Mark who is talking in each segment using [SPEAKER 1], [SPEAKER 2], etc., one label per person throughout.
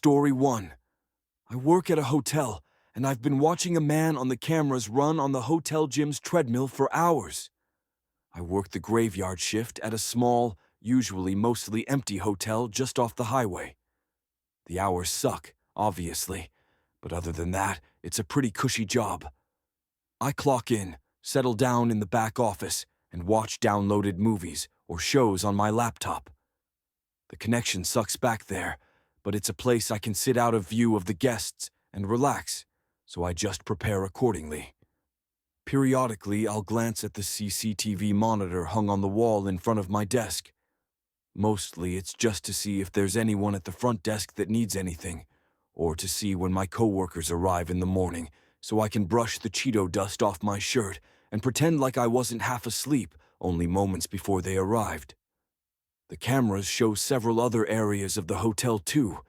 [SPEAKER 1] Story 1. I work at a hotel, and I've been watching a man on the cameras run on the hotel gym's treadmill for hours. I work the graveyard shift at a small, usually mostly empty hotel just off the highway. The hours suck, obviously, but other than that, it's a pretty cushy job. I clock in, settle down in the back office, and watch downloaded movies or shows on my laptop. The connection sucks back there, but it's a place I can sit out of view of the guests and relax, so I just prepare accordingly. Periodically, I'll glance at the CCTV monitor hung on the wall in front of my desk. Mostly, it's just to see if there's anyone at the front desk that needs anything, or to see when my coworkers arrive in the morning, so I can brush the Cheeto dust off my shirt and pretend like I wasn't half asleep only moments before they arrived. The cameras show several other areas of the hotel too.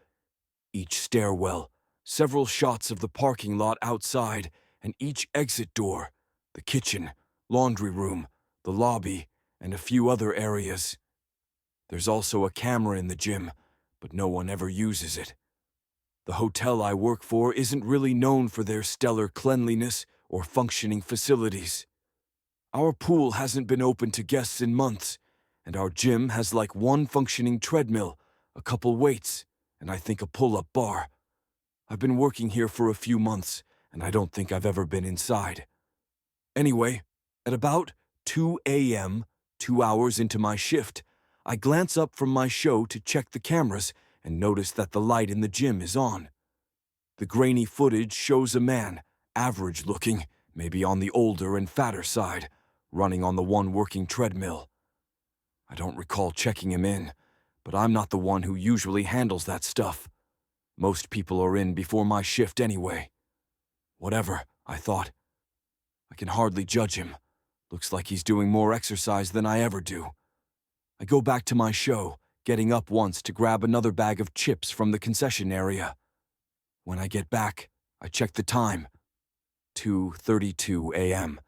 [SPEAKER 1] Each stairwell, several shots of the parking lot outside, and each exit door, the kitchen, laundry room, the lobby, and a few other areas. There's also a camera in the gym, but no one ever uses it. The hotel I work for isn't really known for their stellar cleanliness or functioning facilities. Our pool hasn't been open to guests in months, and our gym has like one functioning treadmill, a couple weights, and I think a pull-up bar. I've been working here for a few months, and I don't think I've ever been inside. Anyway, at about 2 a.m., 2 hours into my shift, I glance up from my show to check the cameras and notice that the light in the gym is on. The grainy footage shows a man, average-looking, maybe on the older and fatter side, running on the one working treadmill. I don't recall checking him in, but I'm not the one who usually handles that stuff. Most people are in before my shift anyway. Whatever, I thought. I can hardly judge him. Looks like he's doing more exercise than I ever do. I go back to my show, getting up once to grab another bag of chips from the concession area. When I get back, I check the time. 2:32 a.m.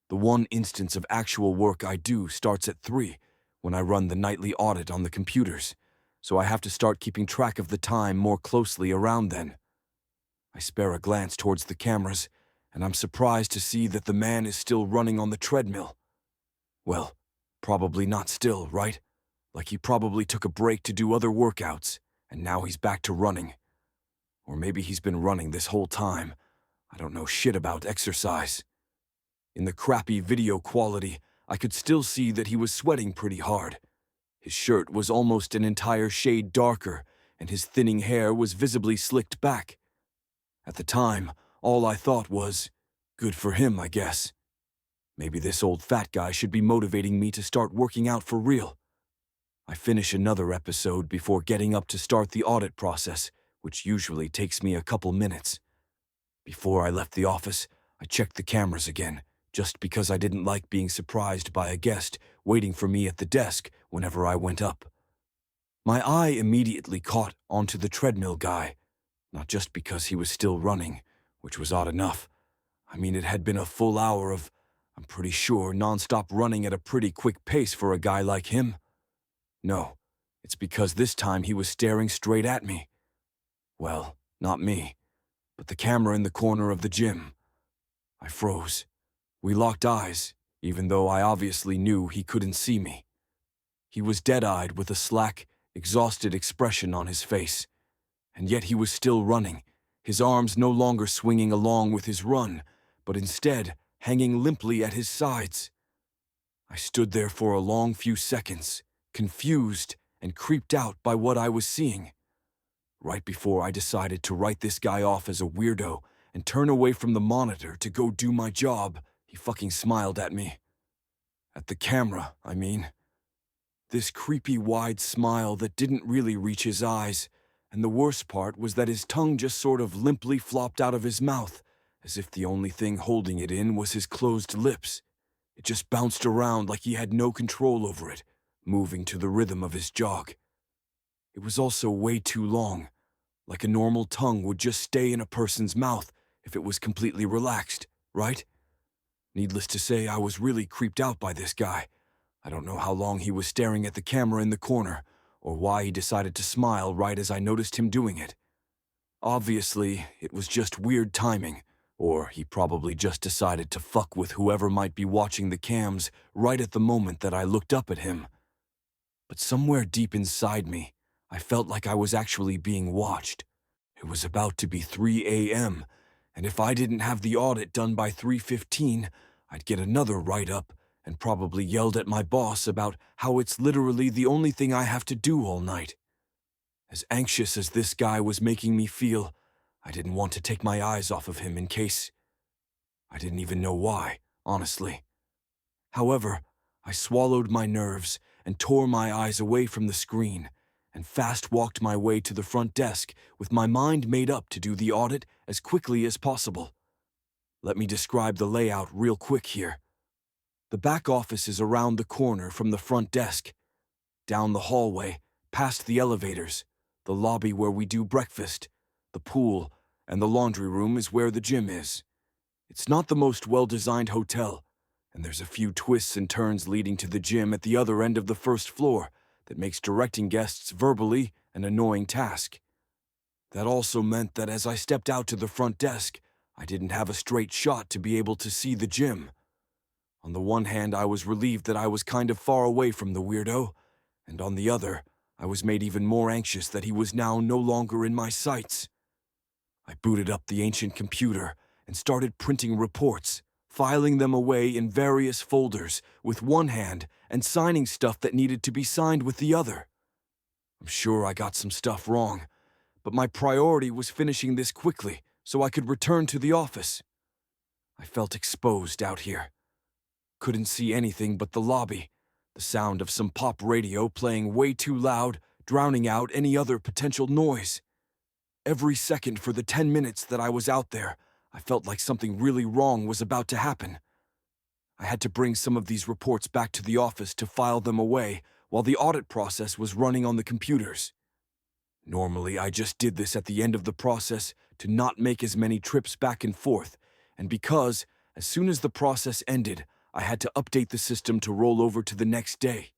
[SPEAKER 1] The one instance of actual work I do starts at 3, when I run the nightly audit on the computers, so I have to start keeping track of the time more closely around then. I spare a glance towards the cameras, and I'm surprised to see that the man is still running on the treadmill. Well, probably not still, right? Like he probably took a break to do other workouts, and now he's back to running. Or maybe he's been running this whole time. I don't know shit about exercise. In the crappy video quality, I could still see that he was sweating pretty hard. His shirt was almost an entire shade darker, and his thinning hair was visibly slicked back. At the time, all I thought was, good for him, I guess. Maybe this old fat guy should be motivating me to start working out for real. I finish another episode before getting up to start the audit process, which usually takes me a couple minutes. Before I left the office, I checked the cameras again, just because I didn't like being surprised by a guest waiting for me at the desk whenever I went up. My eye immediately caught onto the treadmill guy, not just because he was still running, which was odd enough. I mean, it had been a full hour of, I'm pretty sure, non-stop running at a pretty quick pace for a guy like him. No, it's because this time he was staring straight at me. Well, not me, but the camera in the corner of the gym. I froze. We locked eyes, even though I obviously knew he couldn't see me. He was dead-eyed with a slack, exhausted expression on his face, and yet he was still running, his arms no longer swinging along with his run, but instead hanging limply at his sides. I stood there for a long few seconds, confused and creeped out by what I was seeing. Right before I decided to write this guy off as a weirdo and turn away from the monitor to go do my job, he fucking smiled at me. At the camera, I mean. This creepy wide smile that didn't really reach his eyes, and the worst part was that his tongue just sort of limply flopped out of his mouth, as if the only thing holding it in was his closed lips. It just bounced around like he had no control over it, moving to the rhythm of his jog. It was also way too long, like a normal tongue would just stay in a person's mouth if it was completely relaxed, right? Needless to say, I was really creeped out by this guy. I don't know how long he was staring at the camera in the corner, or why he decided to smile right as I noticed him doing it. Obviously, it was just weird timing, or he probably just decided to fuck with whoever might be watching the cams right at the moment that I looked up at him. But somewhere deep inside me, I felt like I was actually being watched. It was about to be 3 a.m., and if I didn't have the audit done by 3:15, I'd get another write-up and probably yelled at my boss about how it's literally the only thing I have to do all night. As anxious as this guy was making me feel, I didn't want to take my eyes off of him in case. I didn't even know why, honestly. However, I swallowed my nerves and tore my eyes away from the screen and fast walked my way to the front desk with my mind made up to do the audit as quickly as possible. Let me describe the layout real quick here. The back office is around the corner from the front desk. Down the hallway, past the elevators, the lobby where we do breakfast, the pool, and the laundry room is where the gym is. It's not the most well-designed hotel, and there's a few twists and turns leading to the gym at the other end of the first floor that makes directing guests verbally an annoying task. That also meant that as I stepped out to the front desk, I didn't have a straight shot to be able to see the gym. On the one hand, I was relieved that I was kind of far away from the weirdo, and on the other, I was made even more anxious that he was now no longer in my sights. I booted up the ancient computer and started printing reports, filing them away in various folders with one hand and signing stuff that needed to be signed with the other. I'm sure I got some stuff wrong, but my priority was finishing this quickly so I could return to the office. I felt exposed out here. Couldn't see anything but the lobby, the sound of some pop radio playing way too loud, drowning out any other potential noise. Every second for the 10 minutes that I was out there, I felt like something really wrong was about to happen. I had to bring some of these reports back to the office to file them away while the audit process was running on the computers. Normally, I just did this at the end of the process to not make as many trips back and forth, and because, as soon as the process ended, I had to update the system to roll over to the next day.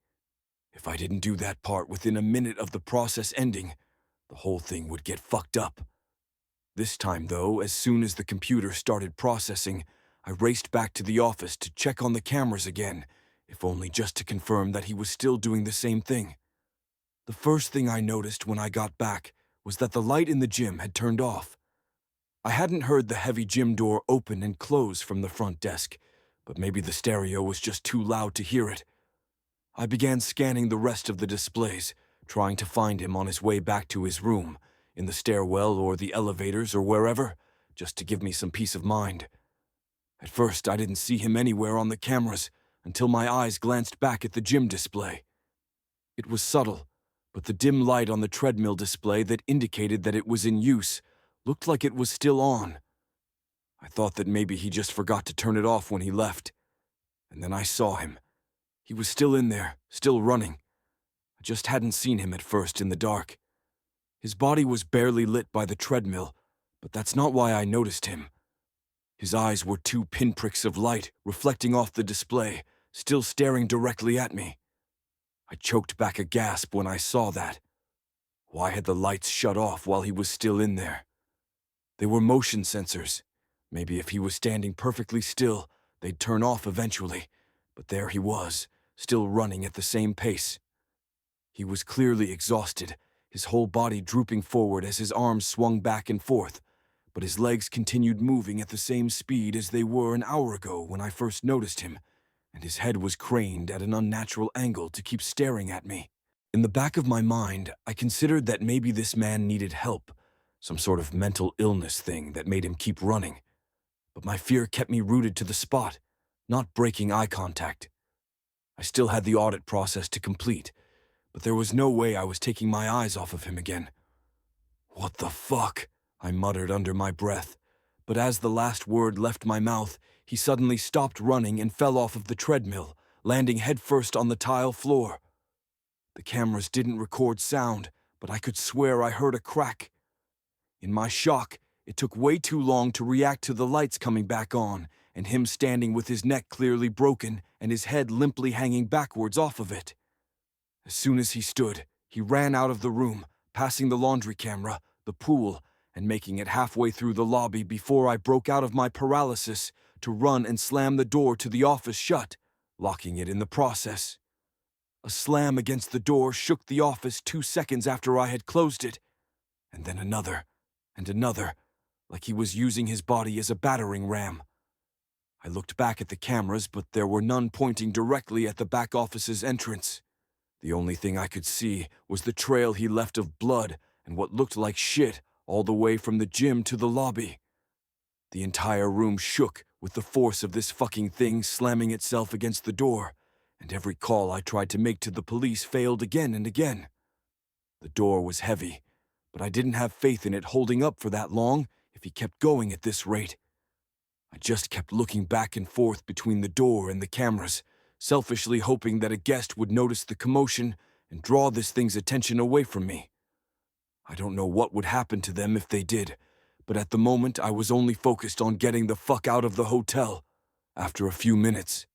[SPEAKER 1] If I didn't do that part within a minute of the process ending, the whole thing would get fucked up. This time, though, as soon as the computer started processing, I raced back to the office to check on the cameras again, if only just to confirm that he was still doing the same thing. The first thing I noticed when I got back was that the light in the gym had turned off. I hadn't heard the heavy gym door open and close from the front desk, but maybe the stereo was just too loud to hear it. I began scanning the rest of the displays, trying to find him on his way back to his room, in the stairwell or the elevators or wherever, just to give me some peace of mind. At first, I didn't see him anywhere on the cameras until my eyes glanced back at the gym display. It was subtle, but the dim light on the treadmill display that indicated that it was in use looked like it was still on. I thought that maybe he just forgot to turn it off when he left. And then I saw him. He was still in there, still running. I just hadn't seen him at first in the dark. His body was barely lit by the treadmill, but that's not why I noticed him. His eyes were two pinpricks of light reflecting off the display, still staring directly at me. I choked back a gasp when I saw that. Why had the lights shut off while he was still in there? They were motion sensors. Maybe if he was standing perfectly still, they'd turn off eventually, but there he was, still running at the same pace. He was clearly exhausted, his whole body drooping forward as his arms swung back and forth, but his legs continued moving at the same speed as they were an hour ago when I first noticed him, and his head was craned at an unnatural angle to keep staring at me. In the back of my mind, I considered that maybe this man needed help, some sort of mental illness thing that made him keep running. But my fear kept me rooted to the spot, not breaking eye contact. I still had the audit process to complete, but there was no way I was taking my eyes off of him again. "What the fuck?" I muttered under my breath, but as the last word left my mouth, he suddenly stopped running and fell off of the treadmill, landing headfirst on the tile floor. The cameras didn't record sound, but I could swear I heard a crack. In my shock, it took way too long to react to the lights coming back on, and him standing with his neck clearly broken and his head limply hanging backwards off of it. As soon as he stood, he ran out of the room, passing the laundry camera, the pool, and making it halfway through the lobby before I broke out of my paralysis to run and slam the door to the office shut, locking it in the process. A slam against the door shook the office 2 seconds after I had closed it, and then another, and another, like he was using his body as a battering ram. I looked back at the cameras, but there were none pointing directly at the back office's entrance. The only thing I could see was the trail he left of blood and what looked like shit all the way from the gym to the lobby. The entire room shook with the force of this fucking thing slamming itself against the door, and every call I tried to make to the police failed again and again. The door was heavy, but I didn't have faith in it holding up for that long if he kept going at this rate. I just kept looking back and forth between the door and the cameras, selfishly hoping that a guest would notice the commotion and draw this thing's attention away from me. I don't know what would happen to them if they did, but at the moment I was only focused on getting the fuck out of the hotel. After a few minutes,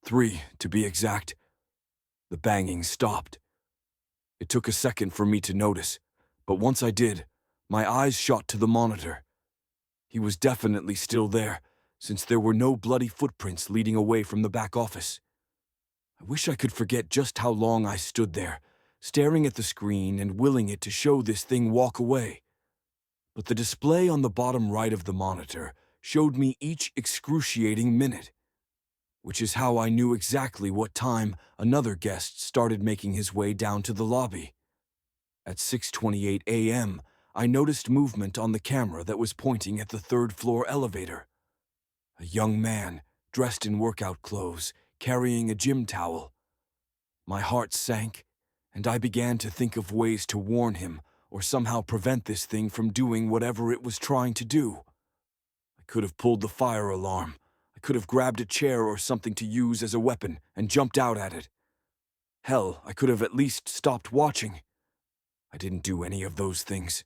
[SPEAKER 1] 3 to be exact, the banging stopped. It took a second for me to notice, but once I did, my eyes shot to the monitor. He was definitely still there, since there were no bloody footprints leading away from the back office. I wish I could forget just how long I stood there, staring at the screen and willing it to show this thing walk away. But the display on the bottom right of the monitor showed me each excruciating minute, which is how I knew exactly what time another guest started making his way down to the lobby. At 6:28 a.m., I noticed movement on the camera that was pointing at the third-floor elevator. A young man, dressed in workout clothes, carrying a gym towel. My heart sank, and I began to think of ways to warn him or somehow prevent this thing from doing whatever it was trying to do. I could have pulled the fire alarm. I could have grabbed a chair or something to use as a weapon and jumped out at it. Hell, I could have at least stopped watching. I didn't do any of those things.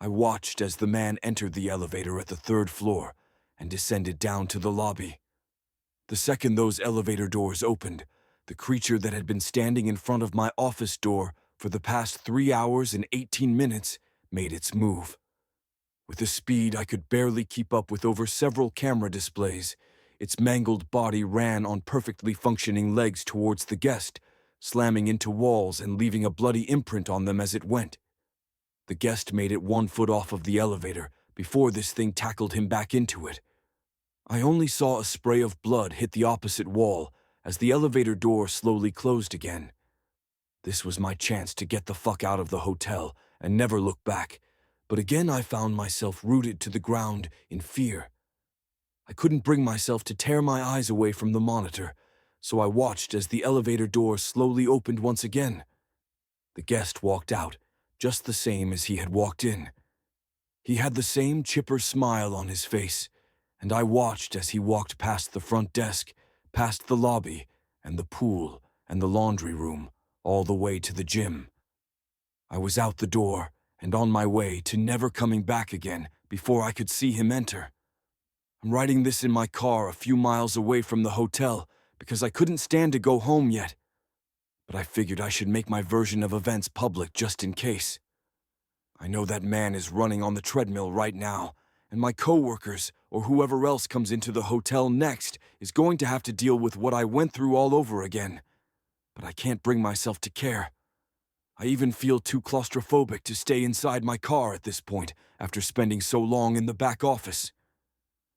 [SPEAKER 1] I watched as the man entered the elevator at the 3rd floor and descended down to the lobby. The second those elevator doors opened, the creature that had been standing in front of my office door for the past 3 hours and 18 minutes made its move. With a speed I could barely keep up with over several camera displays, its mangled body ran on perfectly functioning legs towards the guest, slamming into walls and leaving a bloody imprint on them as it went. The guest made it 1 foot off of the elevator before this thing tackled him back into it. I only saw a spray of blood hit the opposite wall as the elevator door slowly closed again. This was my chance to get the fuck out of the hotel and never look back, but again I found myself rooted to the ground in fear. I couldn't bring myself to tear my eyes away from the monitor, so I watched as the elevator door slowly opened once again. The guest walked out, just the same as he had walked in. He had the same chipper smile on his face, and I watched as he walked past the front desk, past the lobby, and the pool, and the laundry room, all the way to the gym. I was out the door, and on my way to never coming back again before I could see him enter. I'm writing this in my car a few miles away from the hotel because I couldn't stand to go home yet. But I figured I should make my version of events public just in case. I know that man is running on the treadmill right now, and my coworkers or whoever else comes into the hotel next is going to have to deal with what I went through all over again. But I can't bring myself to care. I even feel too claustrophobic to stay inside my car at this point after spending so long in the back office.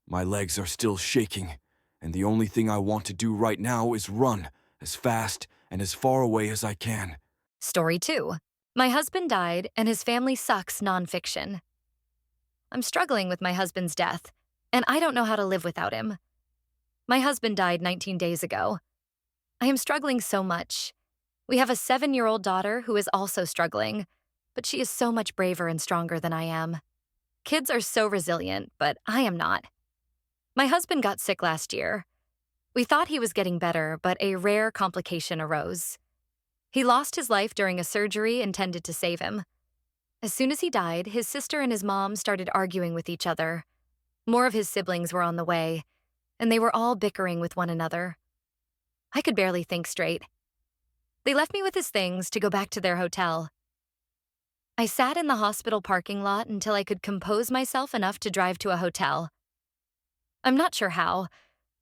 [SPEAKER 1] My legs are still shaking, and the only thing I want to do right now is run as fast and as far away as I can.
[SPEAKER 2] Story 2. My husband died and his family sucks nonfiction. I'm struggling with my husband's death, and I don't know how to live without him. My husband died 19 days ago. I am struggling so much. We have a 7-year-old daughter who is also struggling, but she is so much braver and stronger than I am. Kids are so resilient, but I am not. My husband got sick last year. We thought he was getting better, but a rare complication arose. He lost his life during a surgery intended to save him. As soon as he died, his sister and his mom started arguing with each other. More of his siblings were on the way, and they were all bickering with one another. I could barely think straight. They left me with his things to go back to their hotel. I sat in the hospital parking lot until I could compose myself enough to drive to a hotel. I'm not sure how,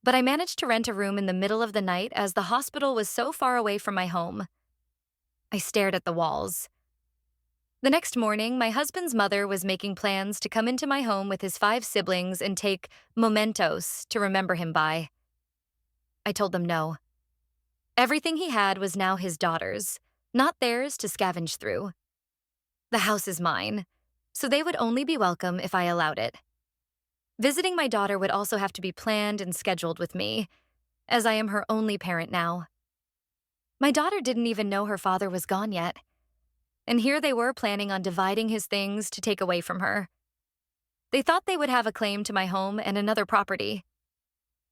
[SPEAKER 2] but I managed to rent a room in the middle of the night as the hospital was so far away from my home. I stared at the walls. The next morning, my husband's mother was making plans to come into my home with his 5 siblings and take mementos to remember him by. I told them no. Everything he had was now his daughter's, not theirs to scavenge through. The house is mine, so they would only be welcome if I allowed it. Visiting my daughter would also have to be planned and scheduled with me, as I am her only parent now. My daughter didn't even know her father was gone yet, and here they were planning on dividing his things to take away from her. They thought they would have a claim to my home and another property.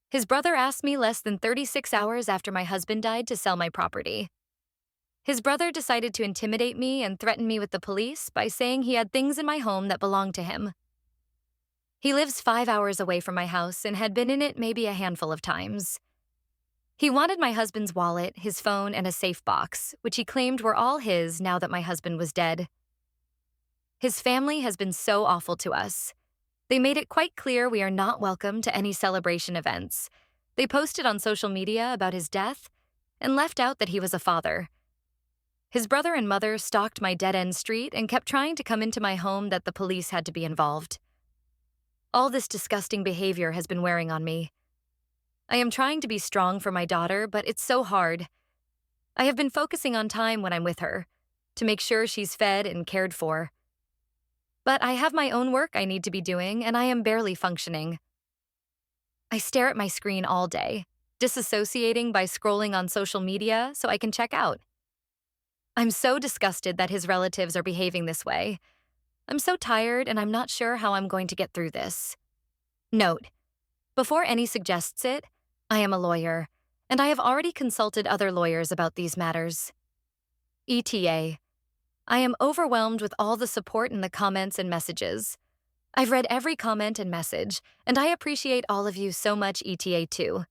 [SPEAKER 2] His brother asked me less than 36 hours after my husband died to sell my property. His brother decided to intimidate me and threaten me with the police by saying he had things in my home that belonged to him. He lives 5 hours away from my house and had been in it maybe a handful of times. He wanted my husband's wallet, his phone, and a safe box, which he claimed were all his now that my husband was dead. His family has been so awful to us. They made it quite clear we are not welcome to any celebration events. They posted on social media about his death and left out that he was a father. His brother and mother stalked my dead-end street and kept trying to come into my home that the police had to be involved. All this disgusting behavior has been wearing on me. I am trying to be strong for my daughter, but it's so hard. I have been focusing on time when I'm with her, to make sure she's fed and cared for. But I have my own work I need to be doing, and I am barely functioning. I stare at my screen all day, disassociating by scrolling on social media so I can check out. I'm so disgusted that his relatives are behaving this way. I'm so tired, and I'm not sure how I'm going to get through this. Note: before any suggests it, I am a lawyer, and I have already consulted other lawyers about these matters. ETA. I am overwhelmed with all the support in the comments and messages. I've read every comment and message, and I appreciate all of you so much, ETA too.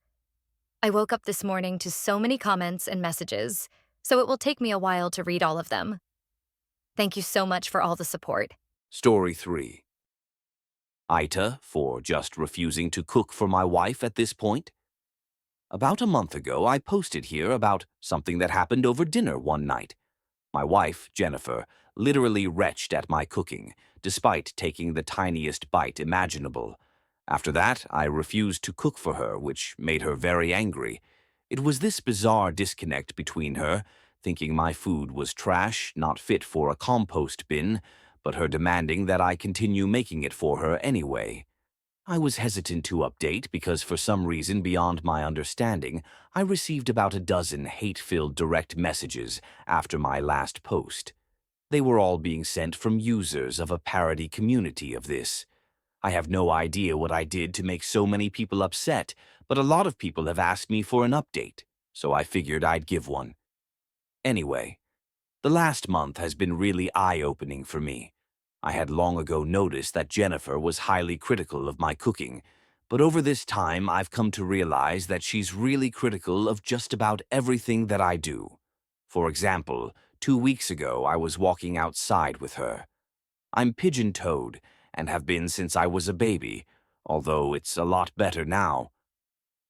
[SPEAKER 2] I woke up this morning to so many comments and messages, so it will take me a while to read all of them. Thank you so much for all the support.
[SPEAKER 3] Story 3. AITA for just refusing to cook for my wife at this point? About a month ago, I posted here about something that happened over dinner one night. My wife, Jennifer, literally retched at my cooking, despite taking the tiniest bite imaginable. After that, I refused to cook for her, which made her very angry. It was this bizarre disconnect between her, thinking my food was trash, not fit for a compost bin, but her demanding that I continue making it for her anyway. I was hesitant to update because for some reason beyond my understanding, I received about a dozen hate-filled direct messages after my last post. They were all being sent from users of a parody community of this. I have no idea what I did to make so many people upset, but a lot of people have asked me for an update, so I figured I'd give one. Anyway, the last month has been really eye-opening for me. I had long ago noticed that Jennifer was highly critical of my cooking, but over this time I've come to realize that she's really critical of just about everything that I do. For example, 2 weeks ago I was walking outside with her. I'm pigeon-toed and have been since I was a baby, although it's a lot better now.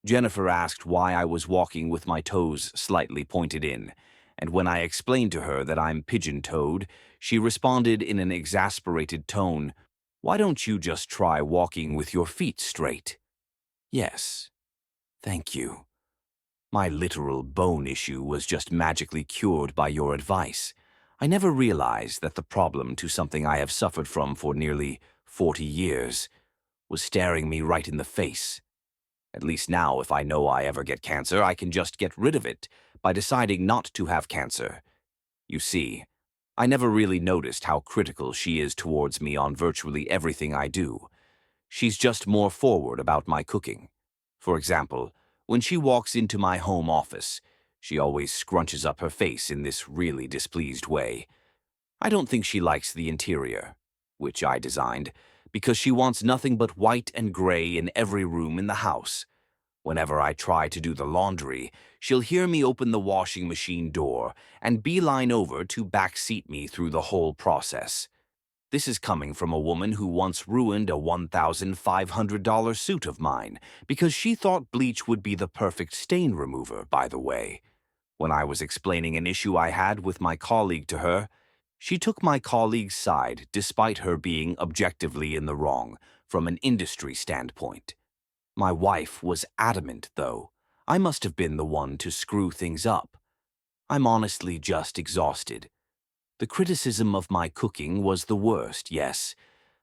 [SPEAKER 3] Jennifer asked why I was walking with my toes slightly pointed in, and when I explained to her that I'm pigeon-toed, she responded in an exasperated tone, "Why don't you just try walking with your feet straight?" Yes, thank you. My literal bone issue was just magically cured by your advice. I never realized that the problem to something I have suffered from for nearly 40 years was staring me right in the face. At least now, if I know I ever get cancer, I can just get rid of it by deciding not to have cancer. You see, I never really noticed how critical she is towards me on virtually everything I do. She's just more forward about my cooking. For example, when she walks into my home office, she always scrunches up her face in this really displeased way. I don't think she likes the interior, which I designed, because she wants nothing but white and gray in every room in the house. Whenever I try to do the laundry, she'll hear me open the washing machine door and beeline over to backseat me through the whole process. This is coming from a woman who once ruined a $1,500 suit of mine because she thought bleach would be the perfect stain remover, by the way. When I was explaining an issue I had with my colleague to her, she took my colleague's side despite her being objectively in the wrong from an industry standpoint. My wife was adamant, though. I must have been the one to screw things up. I'm honestly just exhausted. The criticism of my cooking was the worst, yes,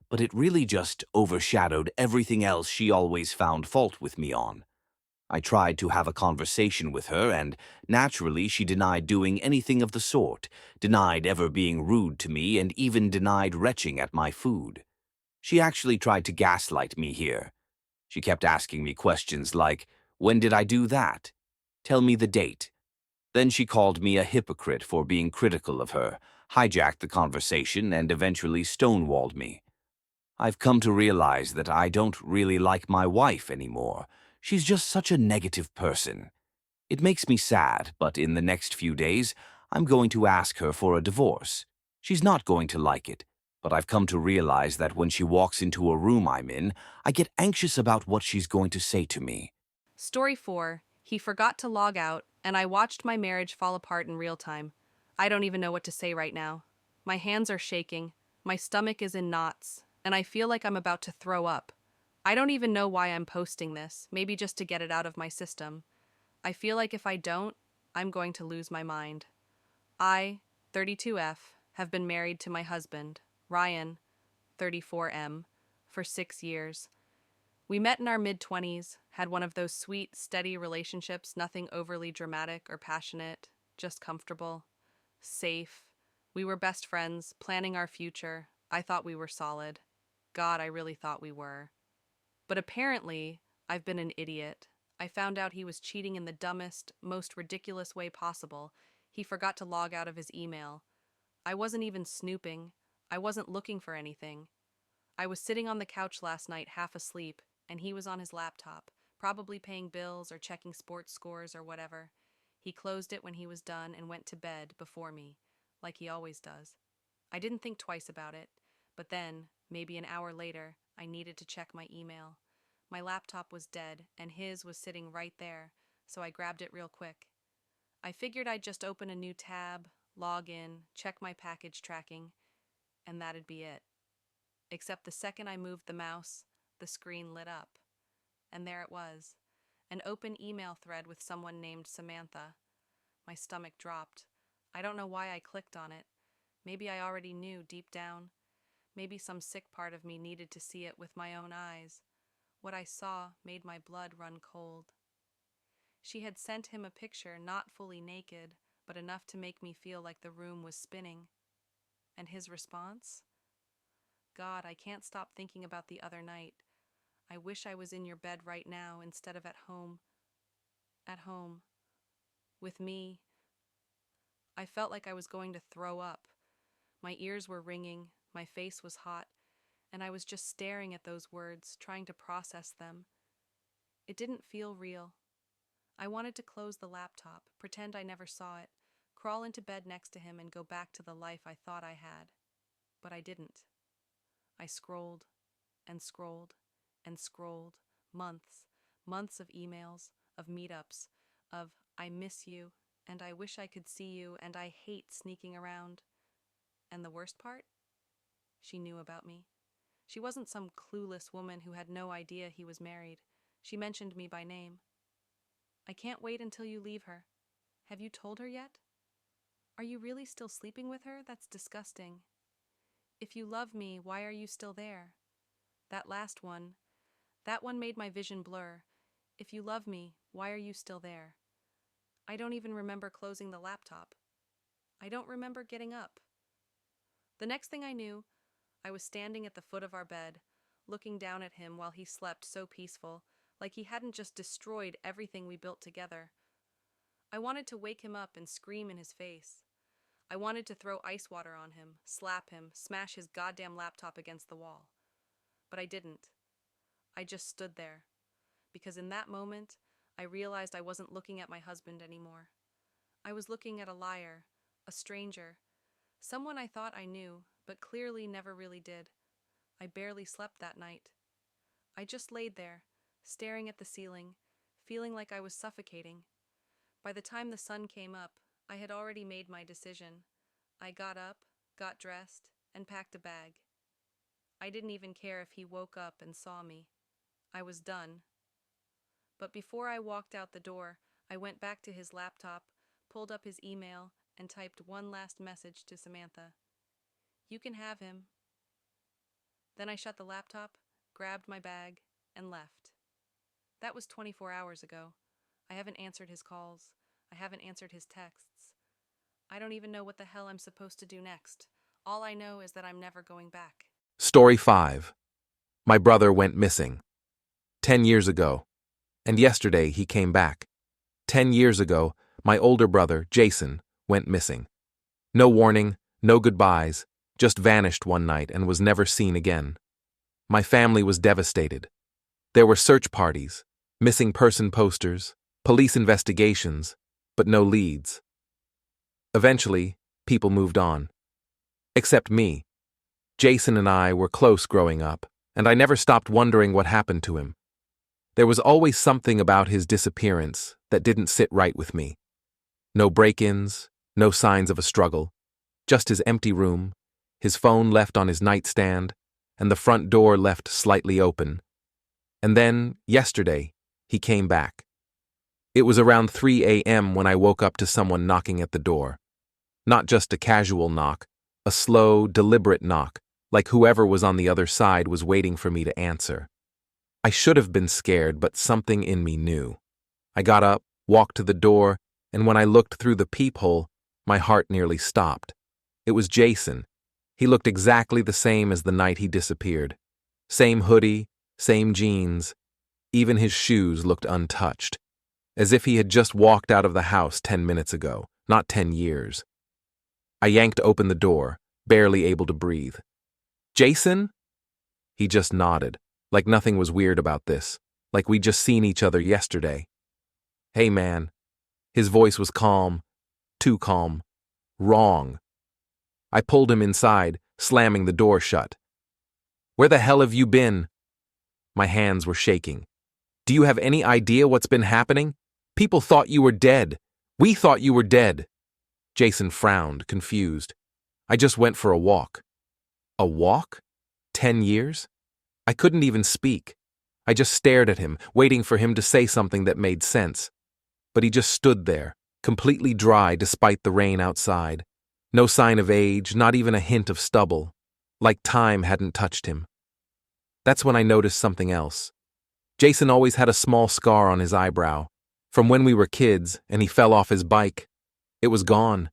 [SPEAKER 3] but it really just overshadowed everything else she always found fault with me on. I tried to have a conversation with her, and naturally she denied doing anything of the sort, denied ever being rude to me, and even denied retching at my food. She actually tried to gaslight me here. She kept asking me questions like, "When did I do that? Tell me the date." Then she called me a hypocrite for being critical of her, hijacked the conversation, and eventually stonewalled me. I've come to realize that I don't really like my wife anymore. She's just such a negative person. It makes me sad, but in the next few days, I'm going to ask her for a divorce. She's not going to like it, but I've come to realize that when she walks into a room I'm in, I get anxious about what she's going to say to me.
[SPEAKER 4] Story 4. He forgot to log out, and I watched my marriage fall apart in real time. I don't even know what to say right now. My hands are shaking, my stomach is in knots, and I feel like I'm about to throw up. I don't even know why I'm posting this, maybe just to get it out of my system. I feel like if I don't, I'm going to lose my mind. I, 32F, have been married to my husband, Ryan, 34M, for 6 years. We met in our mid-20s, had one of those sweet, steady relationships, nothing overly dramatic or passionate, just comfortable, safe. We were best friends, planning our future. I thought we were solid. God, I really thought we were. But apparently, I've been an idiot. I found out he was cheating in the dumbest, most ridiculous way possible. He forgot to log out of his email. I wasn't even snooping. I wasn't looking for anything. I was sitting on the couch last night, half asleep, and he was on his laptop, probably paying bills or checking sports scores or whatever. He closed it when he was done and went to bed before me, like he always does. I didn't think twice about it, but then, maybe an hour later, I needed to check my email. My laptop was dead, and his was sitting right there, so I grabbed it real quick. I figured I'd just open a new tab, log in, check my package tracking, and that'd be it. Except the second I moved the mouse, the screen lit up. And there it was, an open email thread with someone named Samantha. My stomach dropped. I don't know why I clicked on it. Maybe I already knew deep down. Maybe some sick part of me needed to see it with my own eyes. What I saw made my blood run cold. She had sent him a picture not fully naked, but enough to make me feel like the room was spinning. And his response? God, I can't stop thinking about the other night. I wish I was in your bed right now instead of at home. At home. With me. I felt like I was going to throw up. My ears were ringing, my face was hot, and I was just staring at those words, trying to process them. It didn't feel real. I wanted to close the laptop, pretend I never saw it, crawl into bed next to him and go back to the life I thought I had. But I didn't. I scrolled and scrolled and scrolled, months of emails, of meetups, of I miss you, and I wish I could see you, and I hate sneaking around. And the worst part? She knew about me. She wasn't some clueless woman who had no idea he was married. She mentioned me by name. I can't wait until you leave her. Have you told her yet? Are you really still sleeping with her? That's disgusting. If you love me, why are you still there? That last one, that one made my vision blur. If you love me, why are you still there? I don't even remember closing the laptop. I don't remember getting up. The next thing I knew, I was standing at the foot of our bed, looking down at him while he slept so peaceful, like he hadn't just destroyed everything we built together. I wanted to wake him up and scream in his face. I wanted to throw ice water on him, slap him, smash his goddamn laptop against the wall. But I didn't. I just stood there. Because in that moment, I realized I wasn't looking at my husband anymore. I was looking at a liar, a stranger, someone I thought I knew, but clearly never really did. I barely slept that night. I just laid there, staring at the ceiling, feeling like I was suffocating. By the time the sun came up, I had already made my decision. I got up, got dressed, and packed a bag. I didn't even care if he woke up and saw me. I was done. But before I walked out the door, I went back to his laptop, pulled up his email, and typed one last message to Samantha. "You can have him." Then I shut the laptop, grabbed my bag, and left. That was 24 hours ago. I haven't answered his calls. I haven't answered his texts. I don't even know what the hell I'm supposed to do next. All I know is that I'm never going back.
[SPEAKER 5] Story 5. My brother went missing. 10 years ago. And yesterday he came back. 10 years ago, my older brother, Jason, went missing. No warning, no goodbyes, just vanished one night and was never seen again. My family was devastated. There were search parties, missing person posters, police investigations, but no leads. Eventually, people moved on. Except me. Jason and I were close growing up, and I never stopped wondering what happened to him. There was always something about his disappearance that didn't sit right with me. No break-ins, no signs of a struggle, just his empty room, his phone left on his nightstand, and the front door left slightly open. And then, yesterday, he came back. It was around 3 a.m. when I woke up to someone knocking at the door. Not just a casual knock, a slow, deliberate knock, like whoever was on the other side was waiting for me to answer. I should have been scared, but something in me knew. I got up, walked to the door, and when I looked through the peephole, my heart nearly stopped. It was Jason. He looked exactly the same as the night he disappeared. Same hoodie, same jeans. Even his shoes looked untouched, as if he had just walked out of the house 10 minutes ago, not 10 years. I yanked open the door, barely able to breathe. "Jason?" He just nodded, like nothing was weird about this, like we'd just seen each other yesterday. "Hey, man." His voice was calm, too calm, wrong. I pulled him inside, slamming the door shut. "Where the hell have you been?" My hands were shaking. "Do you have any idea what's been happening? People thought you were dead. We thought you were dead." Jason frowned, confused. "I just went for a walk." A walk? 10 years? I couldn't even speak. I just stared at him, waiting for him to say something that made sense. But he just stood there, completely dry despite the rain outside. No sign of age, not even a hint of stubble, like time hadn't touched him. That's when I noticed something else. Jason always had a small scar on his eyebrow, from when we were kids and he fell off his bike. It was gone.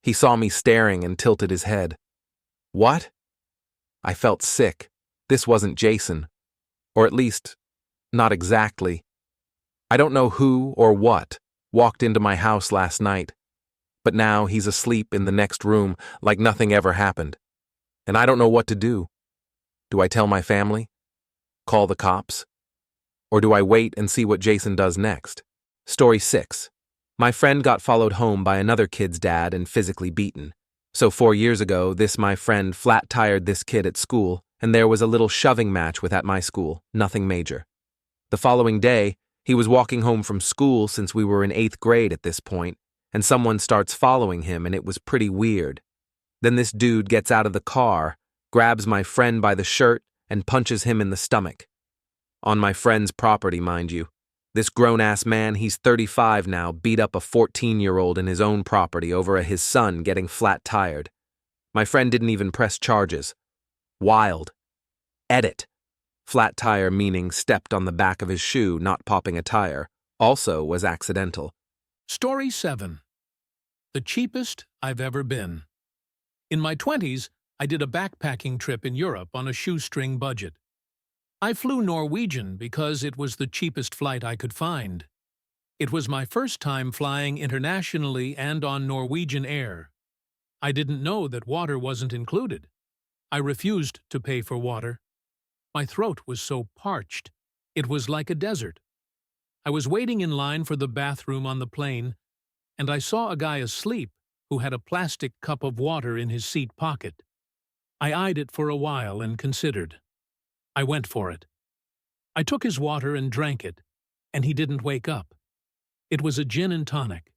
[SPEAKER 5] He saw me staring and tilted his head. "What?" I felt sick. This wasn't Jason. Or at least, not exactly. I don't know who or what walked into my house last night, but now he's asleep in the next room like nothing ever happened. And I don't know what to do. Do I tell my family? Call the cops? Or do I wait and see what Jason does next? Story 6. My friend got followed home by another kid's dad and physically beaten. So 4 years ago, my friend flat-tired this kid at school, and there was a little shoving match at my school, nothing major. The following day, he was walking home from school since we were in 8th grade at this point, and someone starts following him and it was pretty weird. Then this dude gets out of the car, grabs my friend by the shirt, and punches him in the stomach. On my friend's property, mind you. This grown-ass man, he's 35 now, beat up a 14-year-old in his own property over his son getting flat-tired. My friend didn't even press charges. Wild. Edit. Flat tire meaning stepped on the back of his shoe, not popping a tire. Also was accidental.
[SPEAKER 6] Story 7. The cheapest I've ever been. In my 20s, I did a backpacking trip in Europe on a shoestring budget. I flew Norwegian because it was the cheapest flight I could find. It was my first time flying internationally and on Norwegian Air. I didn't know that water wasn't included. I refused to pay for water. My throat was so parched. It was like a desert. I was waiting in line for the bathroom on the plane, and I saw a guy asleep who had a plastic cup of water in his seat pocket. I eyed it for a while and considered. I went for it. I took his water and drank it, and he didn't wake up. It was a gin and tonic.